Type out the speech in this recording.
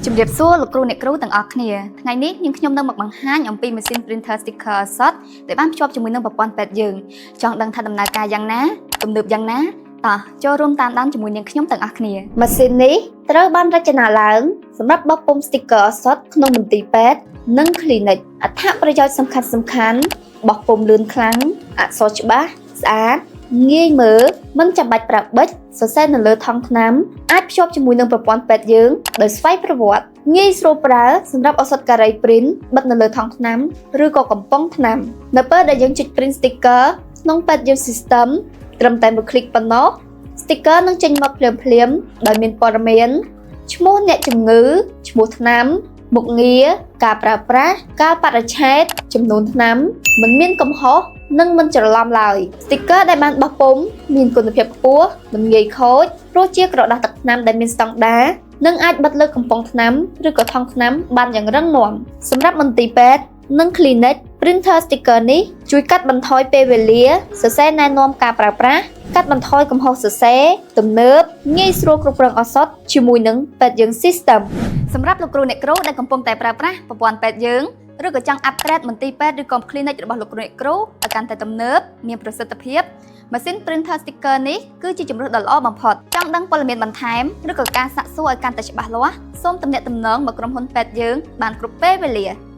ជំរាបសួរលោកគ្រូអ្នកគ្រូទាំងអស់គ្នាថ្ងៃនេះនាងខ្ញុំនឹងមកបង្ហាញអំពីម៉ាស៊ីន printer sticker សុទ្ធដែលបានភ្ជាប់ជាមួយនឹងប្រព័ន្ធពេទ្យយើងចង់ដឹងថាដំណើរការយ៉ាងណាទំនើបយ៉ាងណាតោះចូលរួមតាមដានជាមួយនាងខ្ញុំទាំងអស់គ្នាម៉ាស៊ីននេះត្រូវបានរចនាឡើងសម្រាប់បោះពុម្ព sticker សុទ្ធក្នុងមន្ទីរពេទ្យនិង clinic អត្ថប្រយោជន៍សំខាន់បោះពុម្ពលឿនខ្លាំងអក្សរច្បាស់ស្អាតងាយមើលមិនចាំបាច់ប្រើប៊ិចសរសេរនៅលើថង់ថ្នាំអាចភ្ជាប់ជាមួយនឹងប្រព័ន្ធពេទ្យយើងដោយស្វ័យប្រវត្តិងាយស្រួលប្រើសម្រាប់ឱសថការី print បិទនៅលើថង់ថ្នាំឬក៏កំប៉ុងថ្នាំនៅពេលដែលយើងចុច print sticker ក្នុងពេទ្យយើង system ត្រឹមតែមួយ click ប៉ុណ្ណោះ sticker នឹងចេញមកភ្លាមដោយមានព័ត៌មានឈ្មោះអ្នកជំងឺឈ្មោះថ្នាំមុខងារការប្រើប្រាស់កាលបរិច្ឆេទចំនួនថ្នាំមិនមានកំហុសនិងមិនច្រឡំឡើយ sticker ដែលបានបោះពុម្ពមានគុណភាពខ្ពស់មិនងាយខូចព្រោះជាក្រដាសទឹកថ្នាំដែលមានស្តង់ដារនិងអាចបិទលើកំប៉ុងថ្នាំឬក៏ថង់ថ្នាំបានយ៉ាងរឹងមាំសម្រាប់មន្ទីរពេទ្យនិង clinic printer sticker នេះជួយកាត់បន្ថយពេលវេលាសរសេរណែនាំការប្រើប្រាស់កាត់បន្ថយកំហុសសរសេរទំនើបងាយស្រួលគ្រប់គ្រងឱសថជាមួយនឹងពេទ្យយើង system សម្រាប់លោកគ្រូអ្នកគ្រូដែលកំពុងតែប្រើប្រាស់ប្រព័ន្ធពេទ្យយើងឬក៏ចង់ upgrade មន្ទីរពេទ្យឬក៏ clinic របស់លោកគ្រូអ្នកគ្រូឲ្យកាន់តែទំនើបមានប្រសិទ្ធភាពម៉ាស៊ីន printer sticker នេះគឺជាជម្រើសដ៏ល្អបំផុតចង់ដឹងព័ត៌មានបន្ថែមឬក៏ការសាកសួរឲ្យកាន់តែច្បាស់លាស់សូមទំនាក់ទំនងមកក្រុមហ៊ុនពេទ្យយើងបានគ្រប់ពេលវេលា